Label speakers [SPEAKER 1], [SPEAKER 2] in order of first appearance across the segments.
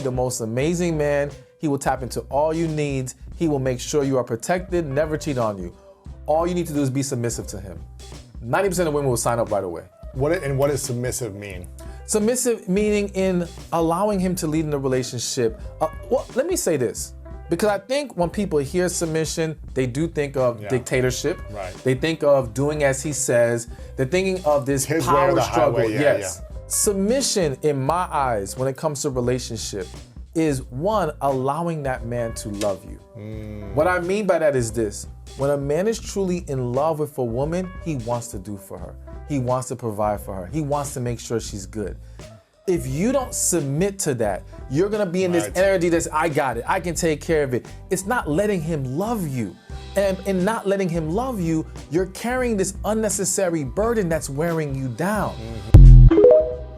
[SPEAKER 1] the most amazing man. He will tap into all your needs. He will make sure you are protected, never cheat on you. All you need to do is be submissive to him. 90% of women will sign up right away.
[SPEAKER 2] What does submissive mean?
[SPEAKER 1] Submissive meaning in allowing him to lead in the relationship. Well, let me say this, because I think when people hear submission, they do think of dictatorship.
[SPEAKER 2] Right.
[SPEAKER 1] They think of doing as he says. They're thinking of this
[SPEAKER 2] His
[SPEAKER 1] power
[SPEAKER 2] way or the
[SPEAKER 1] struggle.
[SPEAKER 2] highway.
[SPEAKER 1] Yes. Submission, in my eyes, when it comes to relationship, is one, allowing that man to love you. What I mean by that is this. When a man is truly in love with a woman, he wants to do for her. He wants to provide for her. He wants to make sure she's good. If you don't submit to that, you're gonna be in this energy that's, I got it, I can take care of it. It's not letting him love you. And in not letting him love you, you're carrying this unnecessary burden that's wearing you down.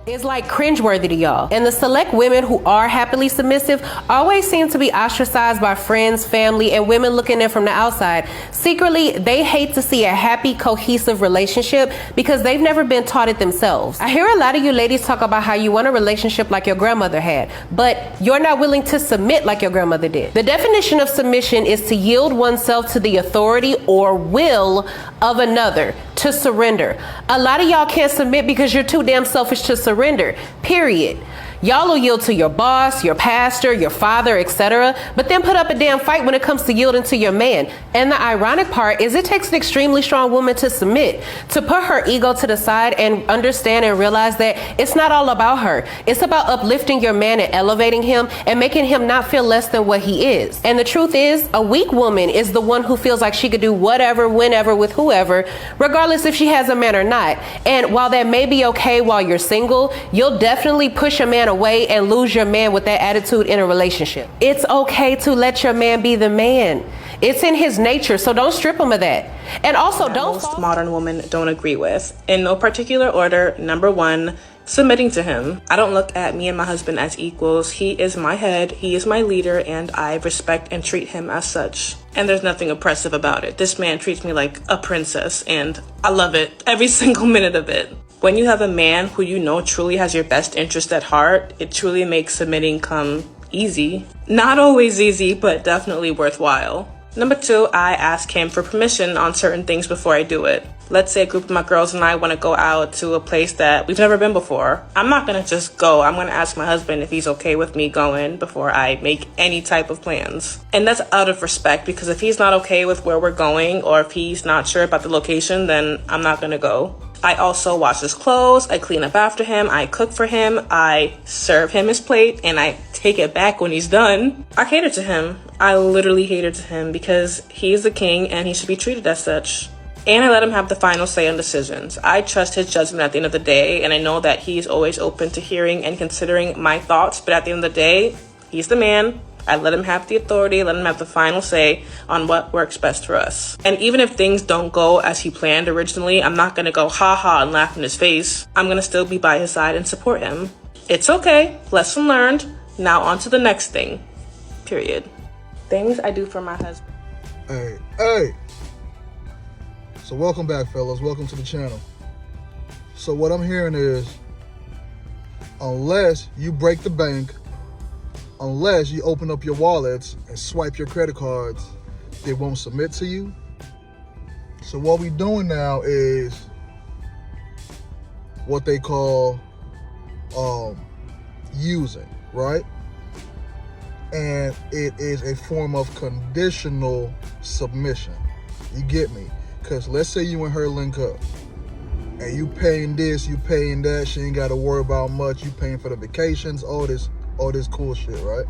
[SPEAKER 3] Is like cringeworthy to y'all. And the select women who are happily submissive always seem to be ostracized by friends, family, and women looking in from the outside. Secretly, they hate to see a happy, cohesive relationship because they've never been taught it themselves. I hear a lot of you ladies talk about how you want a relationship like your grandmother had, but you're not willing to submit like your grandmother did. The definition of submission is to yield oneself to the authority or will of another, to surrender. A lot of y'all can't submit because you're too damn selfish to surrender, period. Y'all will yield to your boss, your pastor, your father, etc., but then put up a damn fight when it comes to yielding to your man. And the ironic part is it takes an extremely strong woman to submit, to put her ego to the side and understand and realize that it's not all about her. It's about uplifting your man and elevating him and making him not feel less than what he is. And the truth is, a weak woman is the one who feels like she could do whatever, whenever, with whoever, regardless if she has a man or not. And while that may be okay while you're single, you'll definitely push a man away and lose your man with that attitude in a relationship. It's okay to let your man be the man. It's in his nature, so don't strip him of that. And also,
[SPEAKER 4] most modern women don't agree with. In no particular order, number one, submitting to him. I don't look at me and my husband as equals. He is my head, he is my leader, and I respect and treat him as such. And there's nothing oppressive about it. This man treats me like a princess, and I love it, every single minute of it. When you have a man who you know truly has your best interest at heart, it truly makes submitting come easy. Not always easy, but definitely worthwhile. Number two, I ask him for permission on certain things before I do it. Let's say a group of my girls and I want to go out to a place that we've never been before. I'm not going to just go. I'm going to ask my husband if he's okay with me going before I make any type of plans. And that's out of respect, because if he's not okay with where we're going, or if he's not sure about the location, then I'm not going to go. I also wash his clothes, I clean up after him, I cook for him, I serve him his plate, and I take it back when he's done. I cater to him. I literally cater to him because he's the king and he should be treated as such. And I let him have the final say on decisions. I trust his judgment at the end of the day, and I know that he's always open to hearing and considering my thoughts, but at the end of the day, he's the man. I let him have the authority, let him have the final say on what works best for us. And even if things don't go as he planned originally, I'm not gonna go ha-ha and laugh in his face. I'm gonna still be by his side and support him. It's okay, lesson learned. Now on to the next thing, period. Things I do for my husband.
[SPEAKER 5] Hey. So welcome back, fellas. Welcome to the channel. So what I'm hearing is, unless you break the bank, unless you open up your wallets and swipe your credit cards, they won't submit to you. So what we're doing now is what they call using, right? And it is a form of conditional submission. You get me? Because let's say you and her link up and you paying this, you paying that, she ain't got to worry about much, you paying for the vacations, all this cool shit, right?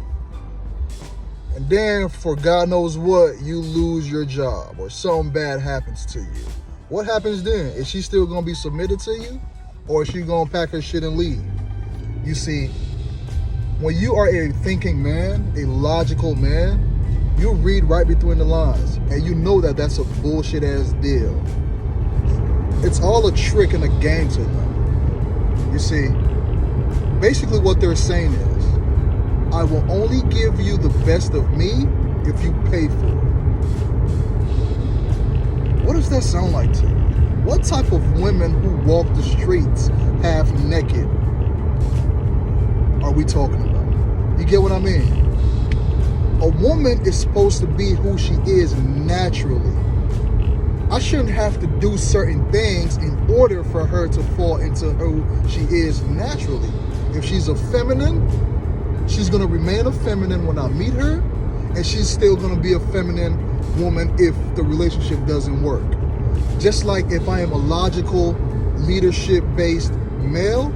[SPEAKER 5] And then for God knows what, you lose your job or something bad happens to you. What happens then? Is she still gonna be submitted to you, or is she gonna pack her shit and leave? You see, when you are a thinking man, a logical man, you read right between the lines and you know that that's a bullshit ass deal. It's all a trick and a game to them. You see, basically what they're saying is, I will only give you the best of me if you pay for it. What does that sound like to you? What type of women who walk the streets half naked are we talking about? You get what I mean? A woman is supposed to be who she is naturally. I shouldn't have to do certain things in order for her to fall into who she is naturally. If she's a feminine, she's going to remain a feminine when I meet her, and she's still going to be a feminine woman if the relationship doesn't work. Just like if I am a logical, leadership-based male,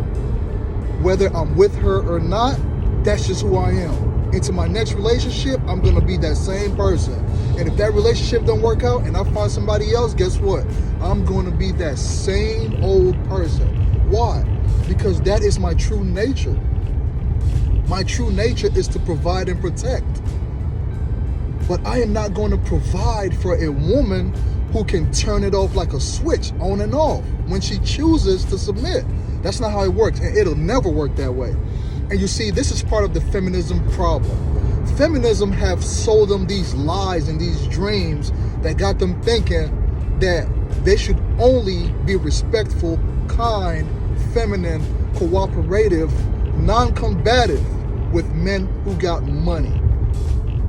[SPEAKER 5] whether I'm with her or not, that's just who I am. Into my next relationship, I'm going to be that same person. And if that relationship don't work out and I find somebody else, guess what? I'm going to be that same old person. Why? Because that is my true nature. My true nature is to provide and protect. But I am not going to provide for a woman who can turn it off like a switch, on and off, when she chooses to submit. That's not how it works, and it'll never work that way. And you see, this is part of the feminism problem. Feminism have sold them these lies and these dreams that got them thinking that they should only be respectful, kind, feminine, cooperative, non-combative with men who got money.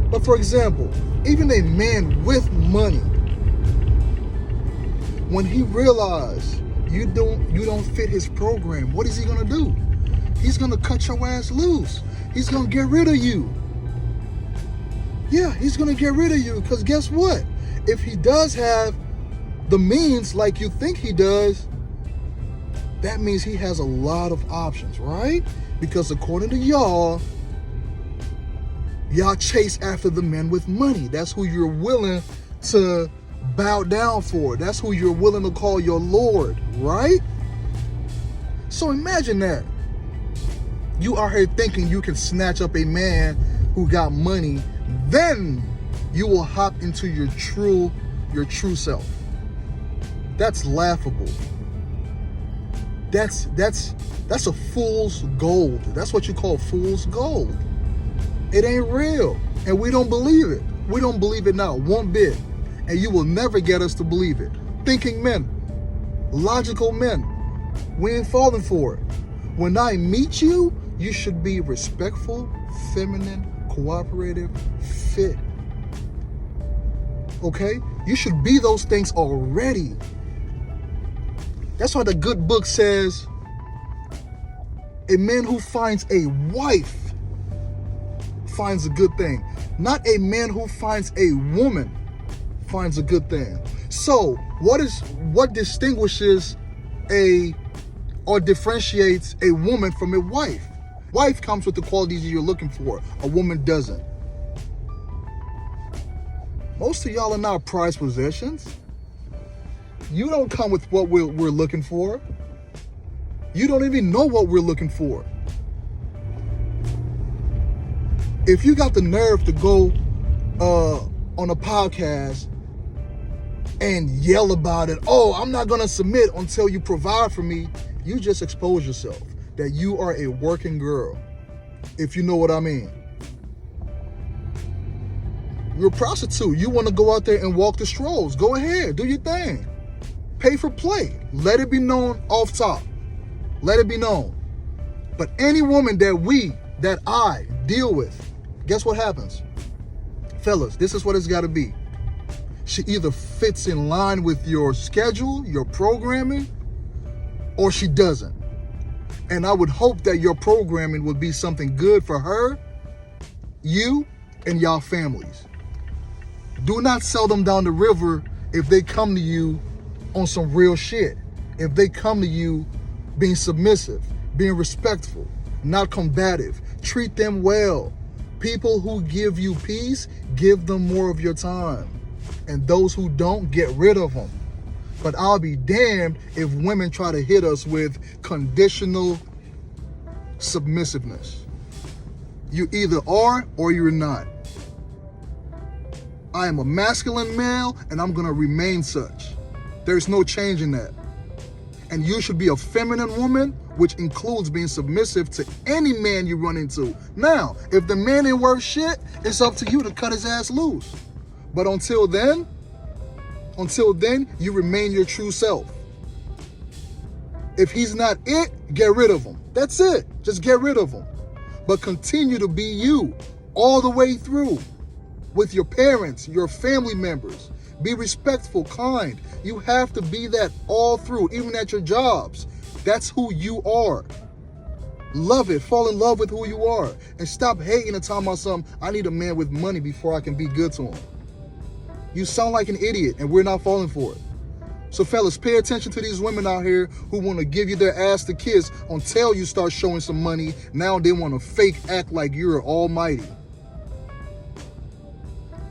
[SPEAKER 5] But for example, even a man with money, when he realizes you don't fit his program, what is he gonna do? He's gonna cut your ass loose. He's gonna get rid of you. Yeah, he's gonna get rid of you, because guess what? If he does have the means like you think he does, that means he has a lot of options, right? Because according to y'all chase after the men with money. That's who you're willing to bow down for. That's who you're willing to call your Lord, right? So imagine that. You are here thinking you can snatch up a man who got money, then you will hop into your true self. That's laughable. That's a fool's gold. That's what you call fool's gold. It ain't real, and we don't believe it. We don't believe it now, one bit, and you will never get us to believe it. Thinking men, logical men, we ain't falling for it. When I meet you, you should be respectful, feminine, cooperative, fit. Okay? You should be those things already. That's why the good book says, a man who finds a wife finds a good thing. Not a man who finds a woman finds a good thing. So, what distinguishes or differentiates a woman from a wife? Wife comes with the qualities you're looking for. A woman doesn't. Most of y'all are not prized possessions. You don't come with what we're looking for. You don't even know what we're looking for. If you got the nerve to go on a podcast and yell about it, oh, I'm not gonna submit until you provide for me, you just expose yourself that you are a working girl, if you know what I mean. You're a prostitute. You want to go out there and walk the strolls. Go ahead, do your thing. Pay for play. Let it be known off top. Let it be known. But any woman that I deal with, guess what happens? Fellas, this is what it's got to be. She either fits in line with your schedule, your programming, or she doesn't. And I would hope that your programming would be something good for her, you, and y'all families. Do not sell them down the river if they come to you on some real shit. If they come to you being submissive, being respectful, not combative, treat them well. People who give you peace, give them more of your time. And those who don't, get rid of them. But I'll be damned if women try to hit us with conditional submissiveness. You either are or you're not. I am a masculine male and I'm gonna remain such. There's no change in that. And you should be a feminine woman, which includes being submissive to any man you run into. Now, if the man ain't worth shit, it's up to you to cut his ass loose. But until then, you remain your true self. If he's not it, get rid of him. That's it. Just get rid of him. but continue to be you all the way through with your parents, your family members. Be respectful, kind. You have to be that all through, even at your jobs. That's who you are. Love it. Fall in love with who you are. And stop hating and talking about something, I need a man with money before I can be good to him. You sound like an idiot, and we're not falling for it. So fellas, pay attention to these women out here who want to give you their ass to kiss until you start showing some money. Now they want to fake act like you're almighty.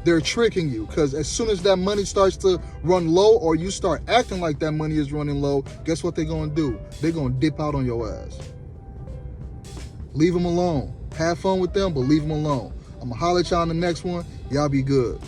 [SPEAKER 5] They're tricking you, because as soon as that money starts to run low, or you start acting like that money is running low, guess what they're going to do? They're going to dip out on your ass. Leave them alone. Have fun with them, but leave them alone. I'm going to holler at y'all on the next one. Y'all be good.